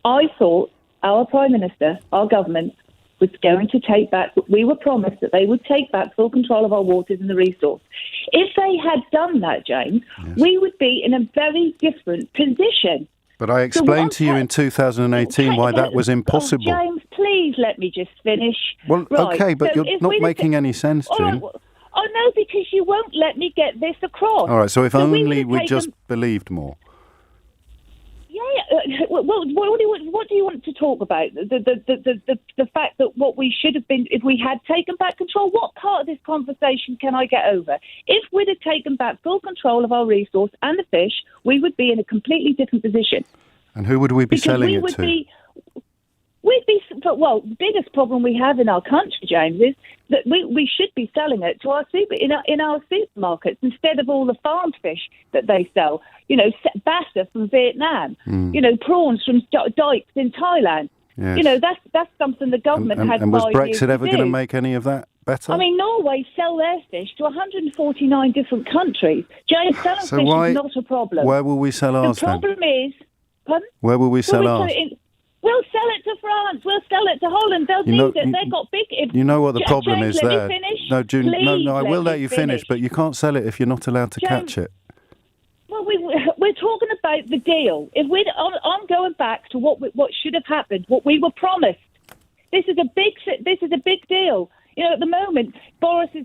I thought our Prime Minister, our government, was going to take back. We were promised that they would take back full control of our waters and the resource. If they had done that, James, we would be in a very different position. But I explained to you in 2018 why that was impossible. Oh, James, please let me just finish. Well, right. OK, but you're not making any sense, June. Oh, no, because you won't let me get this across. All right, so if only we just believed more. Yeah. Well, what do you want to talk about? The fact that what we should have been, if we had taken back control, what part of this conversation can I get over? If we'd have taken back full control of our resource and the fish, we would be in a completely different position. And who would we be selling it to? Well, the biggest problem we have in our country, James, is that we should be selling it to our in our supermarkets instead of all the farmed fish that they sell. You know, bass from Vietnam. You know, prawns from dikes in Thailand. Yes. You know, that's something the government had. And was Brexit ever going to make any of that better? I mean, Norway sell their fish to 149 different countries. James, selling fish is not a problem. Where will we sell ours then? The problem is, pardon? Where will we sell ours? We'll sell it to France. We'll sell it to Holland. They'll need it. They've got big... You know what the problem is there. Let me finish. No, June, Please, I will let you finish, but you can't sell it if you're not allowed to catch it. Well, we're talking about the deal. If I'm going back to what should have happened, what we were promised. This is a big deal. You know, at the moment, Boris has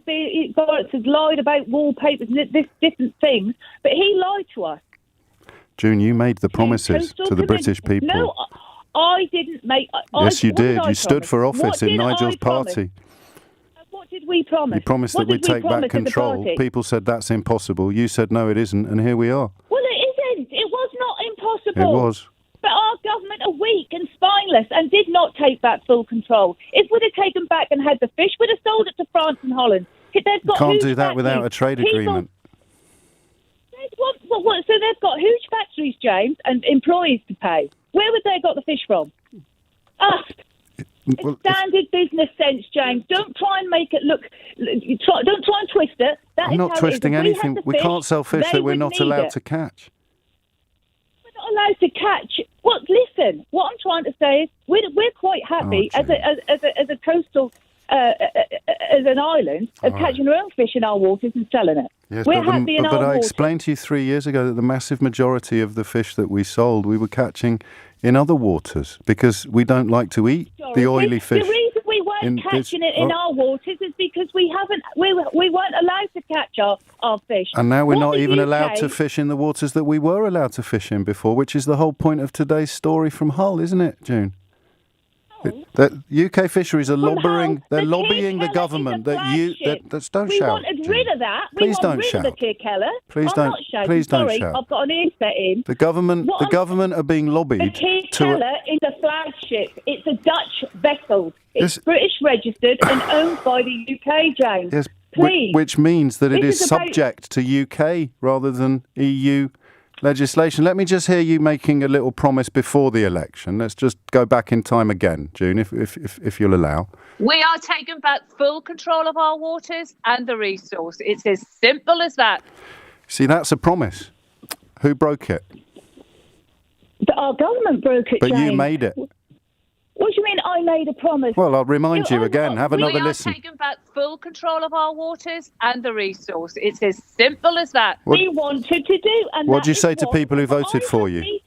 lied about wallpapers and different things, but he lied to us. June, you made the promises to the British people. No, I didn't make... Yes, you did. You stood for office in Nigel's party. What did we promise? You promised that we'd take back control. People said that's impossible. You said no, it isn't, and here we are. Well, it isn't. It was not impossible. It was. But our government are weak and spineless and did not take back full control. If we'd have taken back and had the fish, we'd have sold it to France and Holland. Can't do that without a trade agreement. So they've got huge factories, James, and employees to pay. Where would they have got the fish from? Us. It's standard business sense, James. Don't try and make it look... Don't try and twist it. I'm not twisting anything. We can't sell fish that we're not allowed to catch. We're not allowed to catch... Well, listen, what I'm trying to say is we're quite happy as a coastal... as an island of catching our own fish in our waters and selling it. Yes, we're happy in our waters. But I explained to you 3 years ago that the massive majority of the fish that we sold, we were catching in other waters because we don't like to eat the oily fish. The reason we weren't catching it in our waters is because we weren't allowed to catch our fish. And now we're not even allowed to fish in the waters that we were allowed to fish in before, which is the whole point of today's story from Hull, isn't it, June? The UK fisheries are lobbying the government that don't shout. We wanted rid of that. Please don't shout. Of the Keller. Please don't shout. I've got an earset in. The government are being lobbied. The Keller is a flagship. It's a Dutch vessel. It's British registered and owned by the UK, James. Yes, please. Which means that it is subject to UK rather than EU legislation. Let me just hear you making a little promise before the election. Let's just go back in time again, June, if you'll allow. We are taking back full control of our waters and the resource. It's as simple as that. See, that's a promise. Who broke it? Our government broke it, But James. you made it. What do you mean I made a promise? Well, I'll remind you again. Have another listen. We are taking back full control of our waters and the resource. It's as simple as that. We wanted to do. And what do you say to people who voted for you?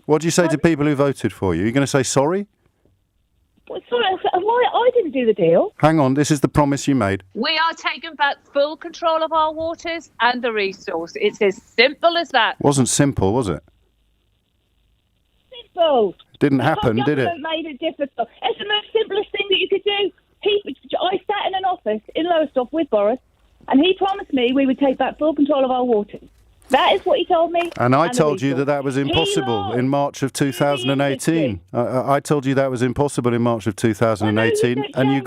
What do you say to people who voted for you? Are you going to say sorry? Sorry, I didn't do the deal. Hang on, this is the promise you made. We are taking back full control of our waters and the resource. It's as simple as that. Wasn't simple, was it? Simple. Didn't happen, did it? Made it difficult. It's the most simplest thing that you could do. I sat in an office in Lowestoft with Boris, and he promised me we would take back full control of our waters. That is what he told me. And I told you that was impossible in March of 2018. I told you that was impossible in March of 2018, and you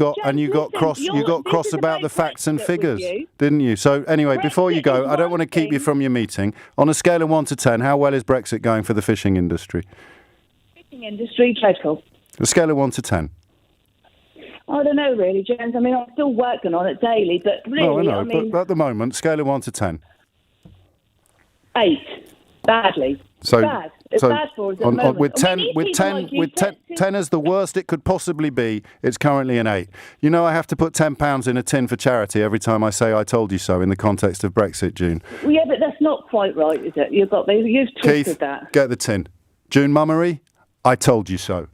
got cross about the facts and figures, didn't you? So anyway, before you go, I don't want to keep you from your meeting. On a scale of 1 to 10, how well is Brexit going for the fishing industry? Industry dreadful. A scale of 1 to 10. I don't know, really, James. I mean, I'm still working on it daily, but really, I know. But at the moment, scale of 1 to 10. 8. Badly. So, bad. It's bad for us at the moment. With 10 as the worst it could possibly be, it's currently an 8. You know, I have to put £10 in a tin for charity every time I say I told you so in the context of Brexit, June. Well, yeah, but that's not quite right, is it? You've twisted Keith, that. Get the tin. June Mummery, I told you so.